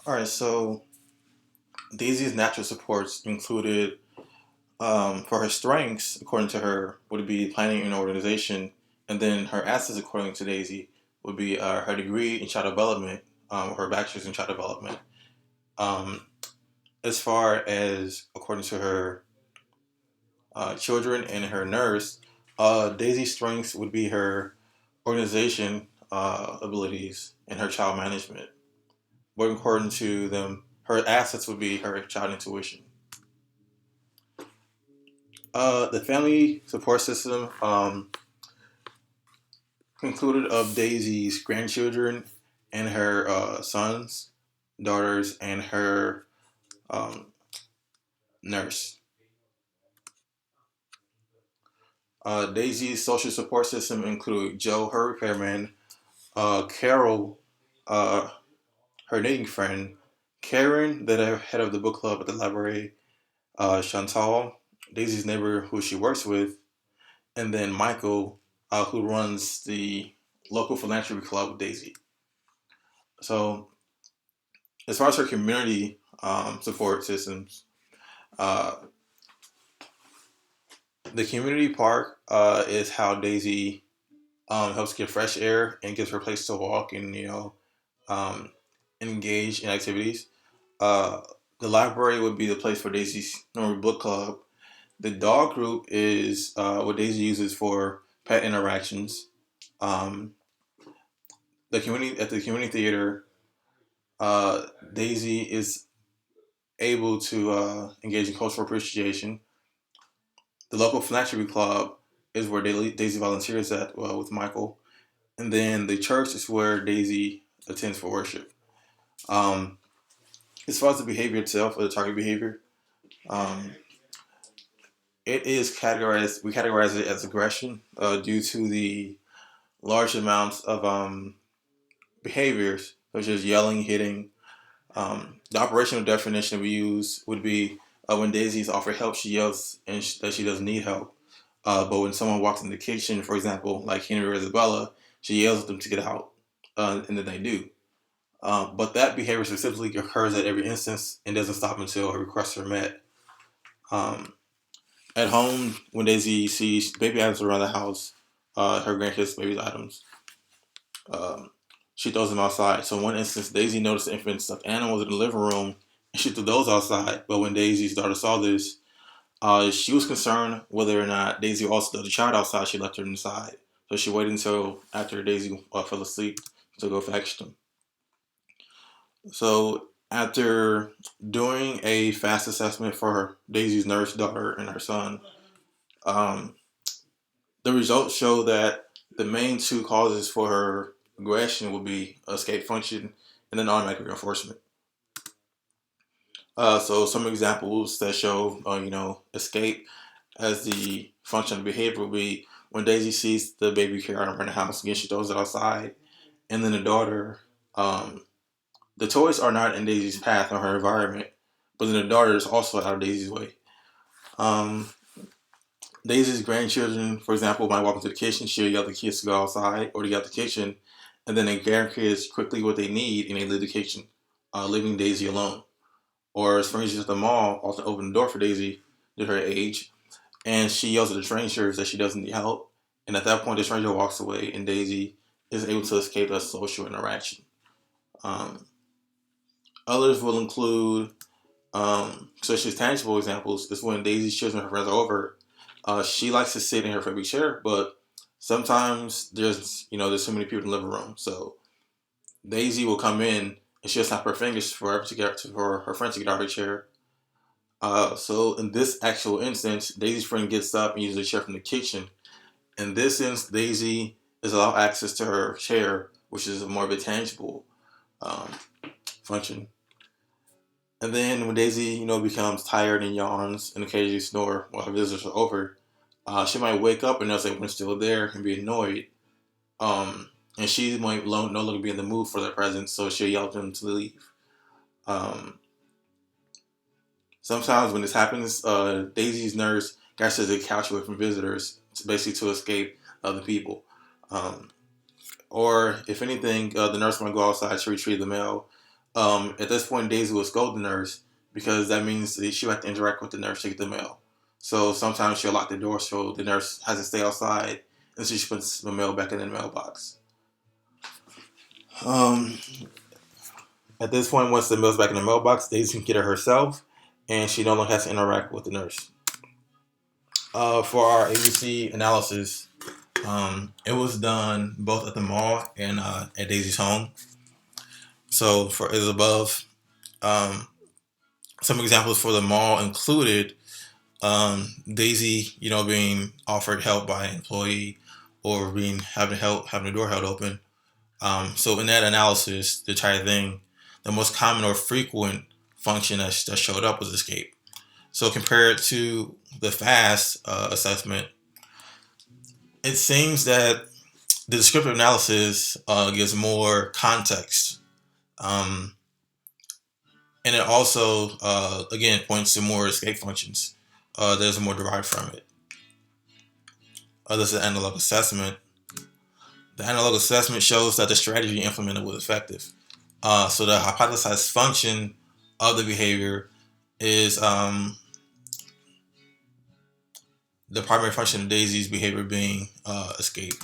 All right, so Daisy's natural supports included, for her strengths, according to her, would be planning and organization, and then her assets, according to Daisy, would be her degree in child development, her bachelor's in child development. Um, as far as according to her children and her nurse, Daisy's strengths would be her organization abilities and her child management. But according to them, her assets would be her child intuition. The family support system concluded of Daisy's grandchildren and her sons, daughters, and her um, nurse. Daisy's social support system included Joe, her repairman, Carol, uh, her knitting friend, Karen, the head of the book club at the library, Chantal, Daisy's neighbor who she works with, and then Michael, who runs the local philanthropy club with Daisy. So, as far as her community support systems, uh, the community park is how Daisy helps get fresh air and gives her a place to walk and um, engage in activities. Uh, the library would be the place for Daisy's normal book club. The dog group is what Daisy uses for pet interactions. Um, the community at the community theater, Daisy is able to engage in cultural appreciation. The local philanthropy club is where Daisy volunteers at with Michael, and then the church is where Daisy attends for worship. Um, as far as the behavior itself, or the target behavior, um, it is categorized. We categorize it as aggression due to the large amounts of behaviors such as yelling, hitting. The operational definition we use would be when Daisy is offered help, she yells that she doesn't need help. But when someone walks in the kitchen, for example, like Henry or Isabella, she yells at them to get out, and then they do. But that behavior specifically occurs at every instance and doesn't stop until her requests are met. Um, at home, when Daisy sees baby items around the house, her grandkids' baby items, um, she throws them outside. So in one instance, Daisy noticed infant stuffed animals in the living room, and she threw those outside. But when Daisy's daughter saw this, she was concerned whether or not Daisy also threw the child outside. She left her inside. So she waited until after Daisy fell asleep to go fetch them. So after doing a fast assessment for Daisy's nurse daughter and her son, um, the results show that the main two causes for her aggression would be escape function and then automatic reinforcement. So some examples that show, escape as the function of behavior would be when Daisy sees the baby carrier around the house, again she throws it outside, and then the daughter, um, the toys are not in Daisy's path or her environment, but then the daughter is also out of Daisy's way. Um, Daisy's grandchildren, for example, might walk into the kitchen, she'll yell at the kids to go outside or to get out the kitchen, and then the grandkids quickly what they need and they leave the kitchen, leaving Daisy alone. Or strangers at the mall often open the door for Daisy at her age, and she yells at the strangers that she doesn't need help. And at that point, the stranger walks away, and Daisy is able to escape that social interaction. Um, Others will include, such as tangible examples, is when Daisy's children, her friends are over. She likes to sit in her favorite chair, but sometimes there's so many people in the living room, so Daisy will come in and she'll snap her fingers for her friend to get out of her chair. So in this actual instance, Daisy's friend gets up and uses a chair from the kitchen. In this instance, Daisy is allowed access to her chair, which is a more of a tangible um, function. And then when Daisy, becomes tired and yawns and occasionally snore while her visitors are over, she might wake up and notice everyone's still there and be annoyed. And she might no longer be in the mood for their presence, so she'll yell at them to leave. Um, Sometimes when this happens, Daisy's nurse gets to the couch away from visitors, basically to escape other people. Um, or if anything, the nurse might go outside to retrieve the mail. At this point, Daisy will scold the nurse because that means that she'll have to interact with the nurse to get the mail. So sometimes she'll lock the door so the nurse has to stay outside, and so she puts the mail back in the mailbox. Um, at this point, once the mail's back in the mailbox, Daisy can get it herself, and she no longer has to interact with the nurse. For our ABC analysis, it was done both at the mall and at Daisy's home. So for as above, um, some examples for the mall included Daisy, being offered help by an employee or being having the door held open. So in that analysis, the entire thing, the most common or frequent function that showed up was escape. So compared to the FAST assessment, it seems that the descriptive analysis gives more context. Um, and it also, again, points to more escape functions. There's more derived from it. This is analog assessment. The analog assessment shows that the strategy implemented was effective. So the hypothesized function of the behavior is the primary function of Daisy's behavior being escape.